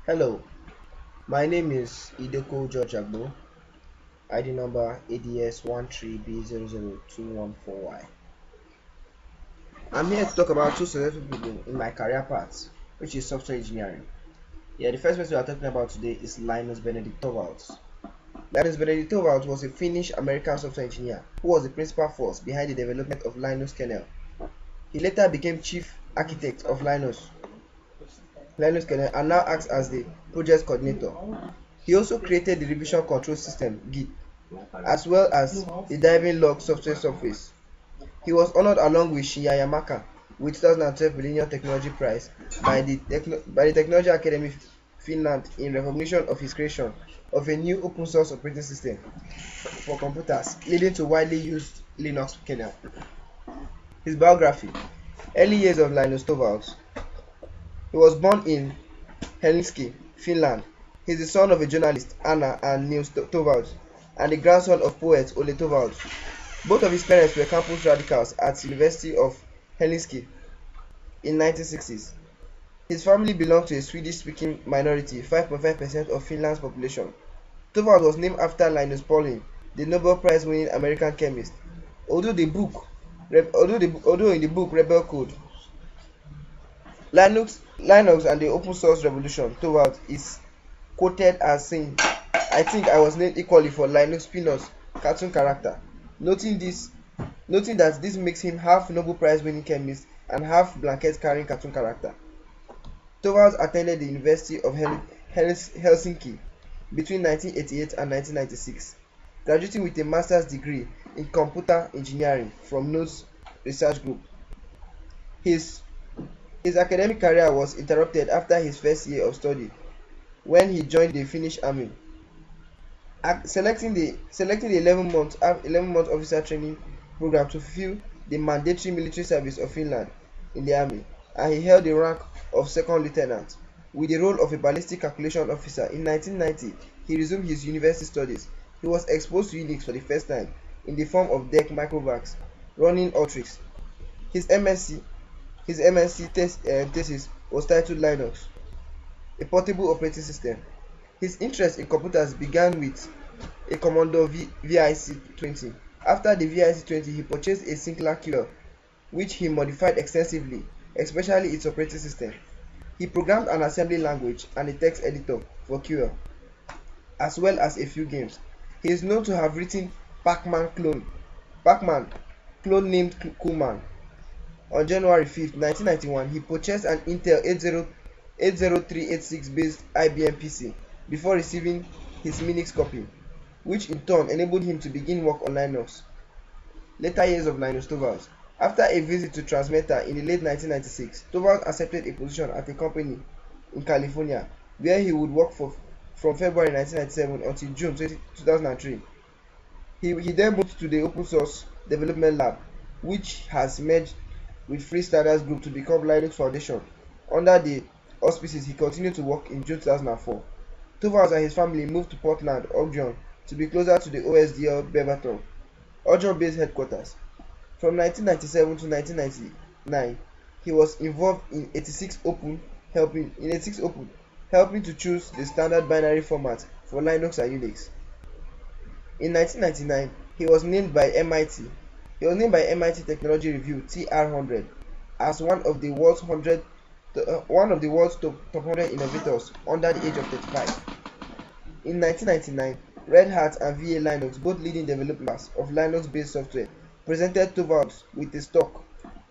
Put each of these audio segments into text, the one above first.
Hello, my name is Idoko George Agbo, ID number ADS13B00214Y. I'm here to talk about two successful people in my career path, which is software engineering. Yeah, the first person we are talking about today is Linus Benedict Torvalds. Linus Benedict Torvalds was a Finnish-American software engineer who was the principal force behind the development of Linus kernel. He later became chief architect of Linus kernel and now acts as the project coordinator. He also created the revision control system (Git) as well as the diving log software surface. He was honored along with Shinya Yamaka with 2012 Millennium Technology Prize by the Technology Academy Finland in recognition of his creation of a new open source operating system for computers, leading to widely used Linux kernel. His biography: Early years of Linus Torvalds. He was born in Helsinki, Finland. He is the son of a journalist, Anna and Nils Torvalds, and the grandson of poet Ole Torvalds. Both of his parents were campus radicals at the University of Helsinki in the 1960s. His family belonged to a Swedish-speaking minority, 5.5% of Finland's population. Torvalds was named after Linus Pauling, the Nobel Prize-winning American chemist. Although in the book Rebel Code, Linux and the open source revolution, Torvalds is quoted as saying, "I think I was named equally for Linus Peanuts cartoon character," noting that this makes him half Nobel Prize winning chemist and half blanket carrying cartoon character. Torvalds attended the University of Helsinki between 1988 and 1996, graduating with a master's degree in computer engineering from Nodes Research Group. His academic career was interrupted after his first year of study when he joined the Finnish army, selecting the 11-month officer training program to fulfill the mandatory military service of Finland in the army, and he held the rank of second lieutenant with the role of a ballistic calculation officer. In 1990, he resumed his university studies. He was exposed to Unix for the first time in the form of DEC microvacs running Ultrix. His MSc thesis was titled Linux, a portable operating system. His interest in computers began with a Commodore VIC-20. After the VIC-20, he purchased a Sinclair Killer, which he modified extensively, especially its operating system. He programmed an assembly language and a text editor for QL, as well as a few games. He is known to have written Pac-Man clone named Coolman. On January 5, 1991, he purchased an Intel 80386 based IBM PC before receiving his Minix copy, which in turn enabled him to begin work on Linux. Later years of Linus Torvalds. After a visit to Transmeta in the late 1996, Torvalds accepted a position at a company in California where he would work from February 1997 until June 2003. He then moved to the Open Source Development Lab, which has merged with Free Standards Group to become Linux Foundation. Under the auspices, he continued to work in June 2004. Torvalds and his family moved to Portland, Oregon, to be closer to the OSDL Beaverton, Oregon-based headquarters. From 1997 to 1999, he was involved in 86 Open, helping to choose the standard binary format for Linux and Unix. In 1999, he was named by MIT Technology Review (TR100) as one of the world's top 100 innovators under the age of 35. In 1999, Red Hat and VA Linux, both leading developers of Linux-based software, presented Torvalds with the stock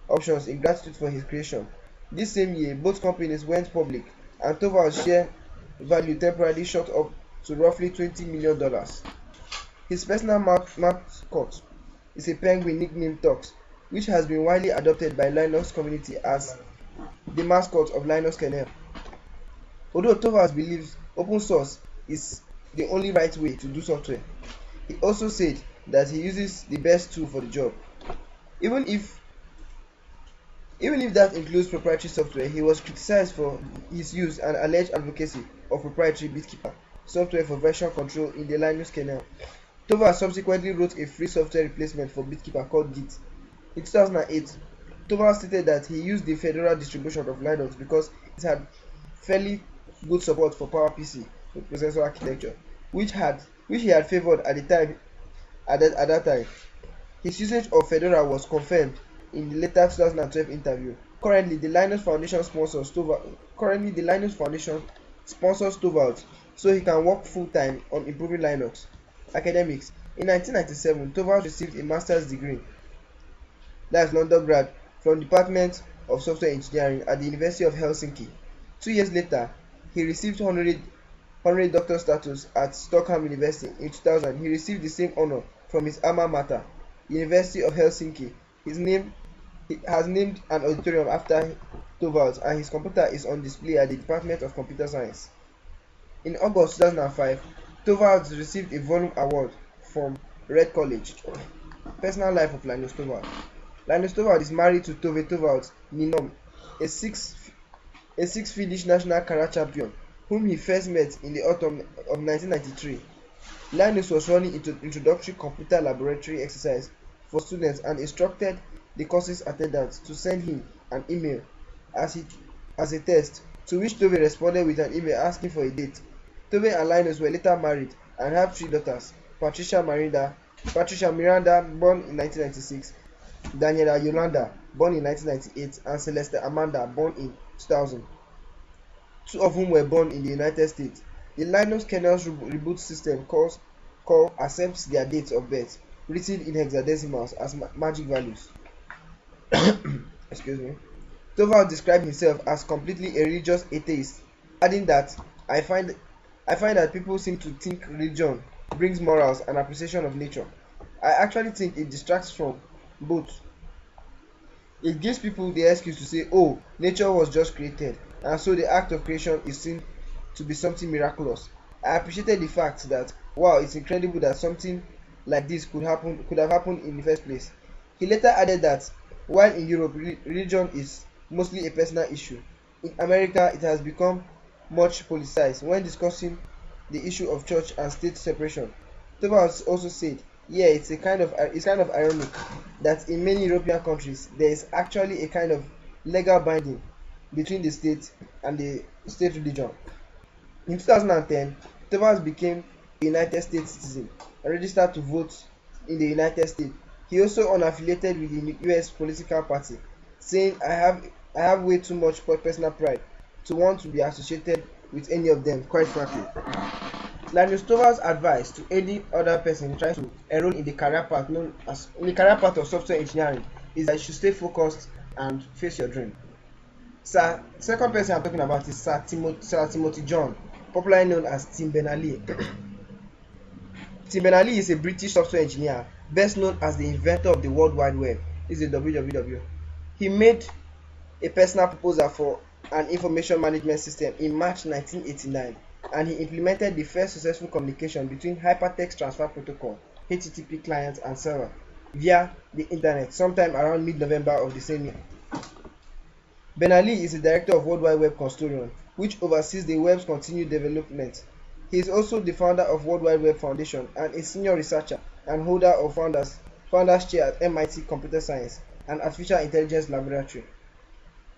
options in gratitude for his creation. This same year, both companies went public, and Torvalds' share value temporarily shot up to roughly $20 million. His personal mascot is a penguin nicknamed Tux, which has been widely adopted by Linux community as the mascot of Linux kernel. Although Torvalds believes open source is the only right way to do software, he also said that he uses the best tool for the job. Even if that includes proprietary software, he was criticized for his use and alleged advocacy of proprietary BitKeeper software for version control in the Linux kernel. Torvalds subsequently wrote a free software replacement for BitKeeper called Git. In 2008, Torvalds stated that he used the Fedora distribution of Linux because it had fairly good support for PowerPC processor architecture, which he had favored at the time. At that time, his usage of Fedora was confirmed in the later 2012 interview. Currently, the Linux Foundation sponsors Torvalds so he can work full-time on improving Linux. Academics. In 1997, Torvalds received a master's degree, that's London grad, from the Department of Software Engineering at the University of Helsinki. 2 years later, he received honorary doctor status at Stockholm University. In 2000, he received the same honor from his alma mater, University of Helsinki. He has named an auditorium after Torvalds, and his computer is on display at the Department of Computer Science. In August 2005, Torvalds received a volume award from Red College. Personal life of Linus Torvalds. Linus Torvalds is married to Tove Torvalds Ninom, a six Swedish national karate champion, whom he first met in the autumn of 1993. Linus was running introductory computer laboratory exercise for students and instructed the course's attendants to send him an email as a test, to which Tove responded with an email asking for a date. Tove and Linus were later married and have 3 daughters: Patricia Miranda, born in 1996, Daniela Yolanda, born in 1998, and Celeste Amanda, born in 2000. 2 of whom were born in the United States. The Linux kernel's reboot system call accepts their dates of birth, written in hexadecimals as magic values. Excuse me. Torvalds described himself as completely a religious atheist, adding that I find that people seem to think religion brings morals and appreciation of nature. I actually think it distracts from both. It gives people the excuse to say, oh, nature was just created, and so the act of creation is seen to be something miraculous. I appreciated the fact that, wow, it's incredible that something like this could have happened in the first place. He later added that while in Europe religion is mostly a personal issue, in America it has become much politicized when discussing the issue of church and state separation. Torvalds also said, yeah, it's kind of ironic that in many European countries there is actually a kind of legal binding between the state and the state religion. In 2010, Torvalds became a United States citizen and registered to vote in the United States. He also unaffiliated with the US political party, saying, I have way too much personal pride to want to be associated with any of them, quite frankly. Linus Torvalds' advice to any other person trying to enroll in the career path of software engineering is that you should stay focused and face your dream. Second person I'm talking about is Sir Timothy John, popularly known as Tim Berners-Lee. Tim Berners-Lee is a British software engineer, best known as the inventor of the World Wide Web. This is the WWW. He made a personal proposal for an information management system in March 1989, and he implemented the first successful communication between Hypertext Transfer Protocol (HTTP) client and server via the internet sometime around mid-November of the same year. Berners-Lee is the director of World Wide Web Consortium, which oversees the web's continued development. He is also the founder of World Wide Web Foundation and a senior researcher and holder of Founders Chair at MIT Computer Science and Artificial Intelligence Laboratory.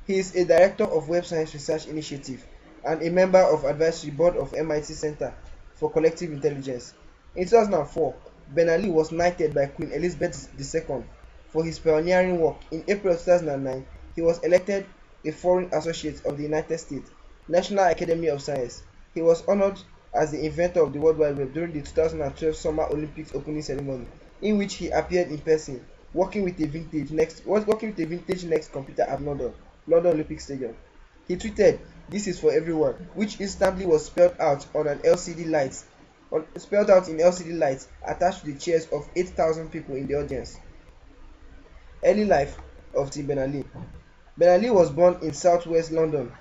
He is a director of Web Science Research Initiative and a member of advisory board of MIT Center for Collective Intelligence. In 2004, Berners-Lee was knighted by Queen Elizabeth II for his pioneering work. In April 2009, he was elected a Foreign Associate of the United States National Academy of Science. He was honored as the inventor of the World Wide Web during the 2012 Summer Olympics opening ceremony, in which he appeared in person, working with a vintage Next computer at London Olympic Stadium. He tweeted, "This is for everyone," which instantly was spelled out in LCD lights attached to the chairs of 8,000 people in the audience. Early life of Tim Berners-Lee. Berners-Lee was born in southwest London,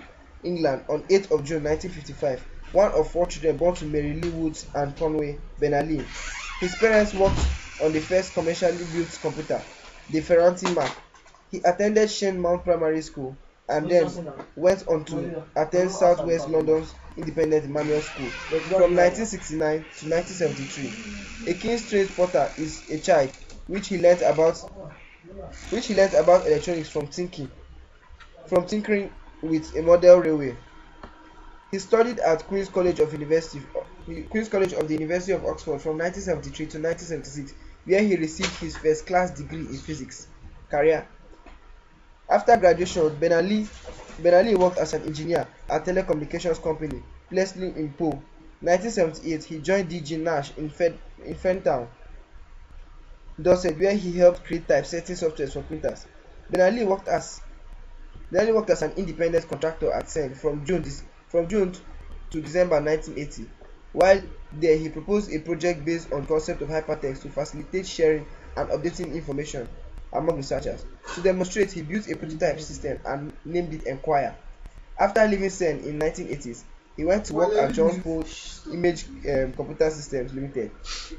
England on 8th of June 1955, one of 4 children born to Mary Lee Woods and Conway Berners-Lee. His parents worked on the first commercially built computer, the Ferranti Mac. He attended Shane Mount Primary School and then went on to attend Southwest London's Independent Manual School from 1969 to 1973. A keen straight potter is a child which he learnt about electronics from tinkering with a model railway. He studied at Queen's College of the University of Oxford from 1973 to 1976, where he received his first-class degree in physics. Career. After graduation, Ben Ali worked as an engineer at a telecommunications company, Plesley in Po. 1978, he joined DG Nash in Fentown, Dorset, where he helped create typesetting software for printers. Ben Ali worked as an independent contractor at CERN from June to December 1980. While there, he proposed a project based on the concept of hypertext to facilitate sharing and updating information among researchers. To demonstrate, he built a prototype system and named it Enquire. After leaving CERN in 1980s, he went to work at Johns Hopkins Image Computer Systems Limited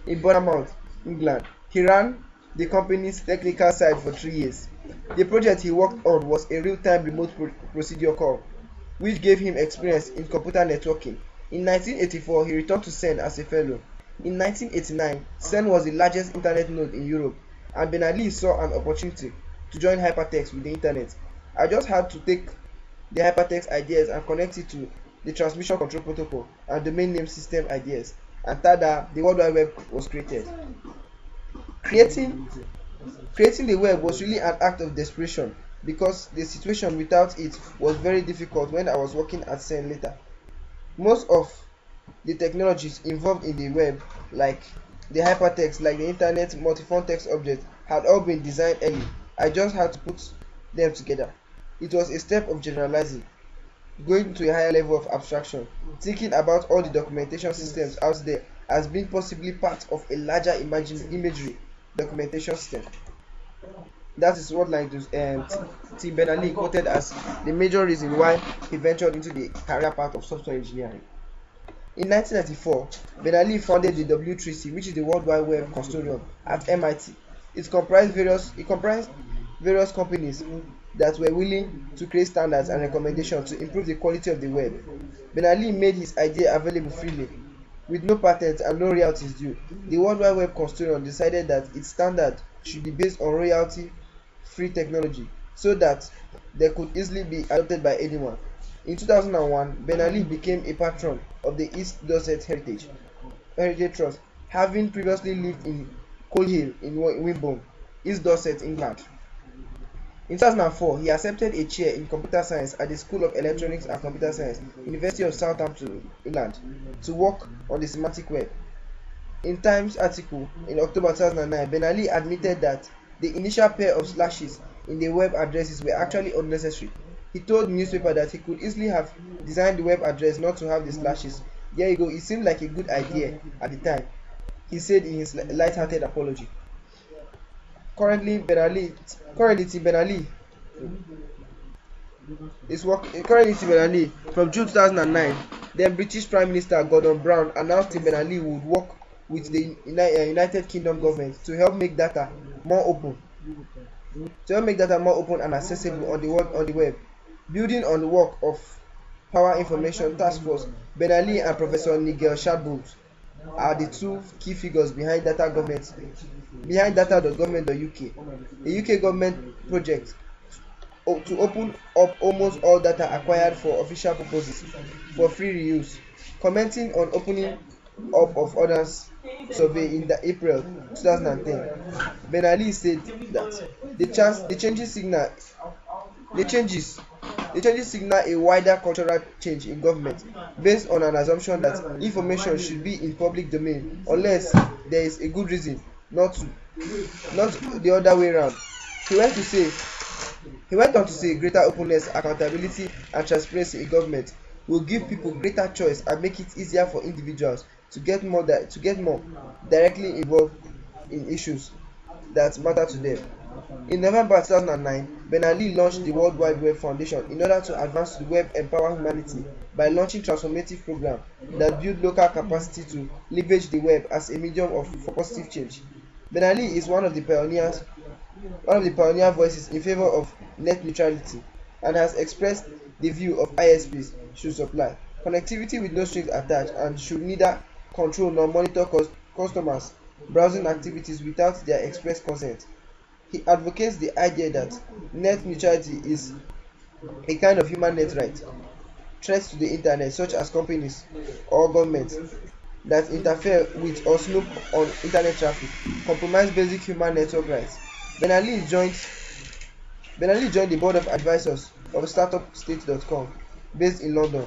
in Bournemouth, England. He ran the company's technical side for 3 years. The project he worked on was a real-time remote procedure call, which gave him experience in computer networking. In 1984, he returned to CERN as a fellow. In 1989, CERN was the largest internet node in Europe, and Ben-Ali saw an opportunity to join hypertext with the internet. I just had to take the hypertext ideas and connect it to the transmission control protocol and domain name system ideas, and tada, the World Wide Web was created. Creating the web was really an act of desperation, because the situation without it was very difficult when I was working at CERN later. Most of the technologies involved in the web, like the hypertext, like the internet multiform text object, had all been designed early. I just had to put them together. It was a step of generalizing, going to a higher level of abstraction, thinking about all the documentation systems out there as being possibly part of a larger imagery documentation system. That is what T. Ben-Ali quoted as the major reason why he ventured into the career path of software engineering. In 1994, Ben-Ali founded the W3C, which is the World Wide Web Consortium at MIT. It comprised various companies that were willing to create standards and recommendations to improve the quality of the web. Ben-Ali made his idea available freely, with no patents and no royalties due. The World Wide Web Consortium decided that its standard should be based on royalty-free technology, so that they could easily be adopted by anyone. In 2001, Ben-Ali became a patron of the East Dorset Heritage Trust, having previously lived in Coal Hill in Wimborne, East Dorset, England. In 2004, he accepted a chair in computer science at the School of Electronics and Computer Science, University of Southampton, England, to work on the semantic web. In Times article in October 2009, Ben-Ali admitted that the initial pair of slashes in the web addresses were actually unnecessary. He told the newspaper that he could easily have designed the web address not to have the slashes. There you go, it seemed like a good idea at the time, he said in his light-hearted apology. Currently, Ben-Ali from June 2009, then British Prime Minister Gordon Brown announced that Ben-Ali would work with the United Kingdom government to help make data more open and accessible on the web. Building on the work of Power Information Task Force, Ben-Ali and Professor Nigel Shadbolt are the two key figures behind data.government.uk, a UK government project to open up almost all data acquired for official purposes for free reuse. Commenting on opening up of others survey in April 2010, Ben-Ali said that the changes signal a wider cultural change in government, based on an assumption that information should be in public domain unless there is a good reason, not the other way around. He went on to say greater openness, accountability and transparency in government will give people greater choice and make it easier for individuals to get more directly involved in issues that matter to them. In November 2009, Ben-Ali launched the World Wide Web Foundation in order to advance the web empower humanity by launching transformative programs that build local capacity to leverage the web as a medium for positive change. Ben-Ali is one of the pioneer voices in favor of net neutrality, and has expressed the view of ISPs should supply connectivity with no strings attached and should neither control nor monitor customers' browsing activities without their express consent. He advocates the idea that net neutrality is a kind of human net right. threats to the internet, such as companies or governments that interfere with or snoop on internet traffic, compromise basic human network rights. Bernali joined the board of advisors of startup state.com, based in London.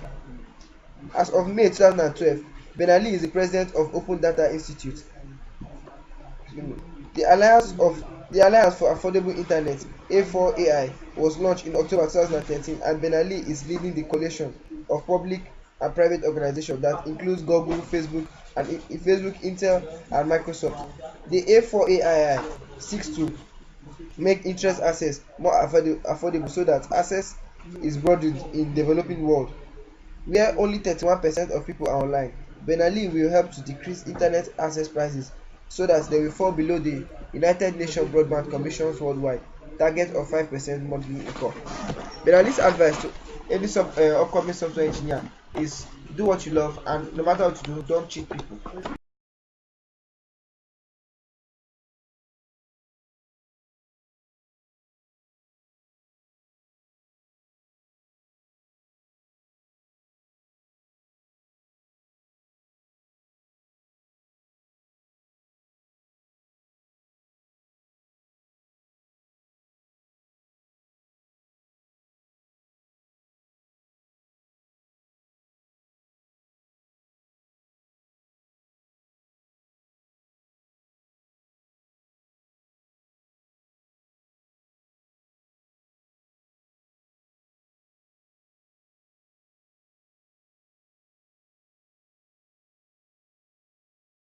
As of May 2012, Bernali is the president of Open Data Institute. The Alliance for Affordable Internet (A4AI) was launched in October 2013, and Bernali is leading the coalition of public and private organizations that includes Google, Facebook, Intel, and Microsoft. The A4AI seeks to make internet access more affordable so that access is broadened in developing world where only 31% of people are online. Bernali will help to decrease internet access prices so that they will fall below the United Nations Broadband Commission's worldwide target of 5% monthly income. Bernali's advice to any upcoming software engineer is do what you love, and no matter what you do, don't cheat people.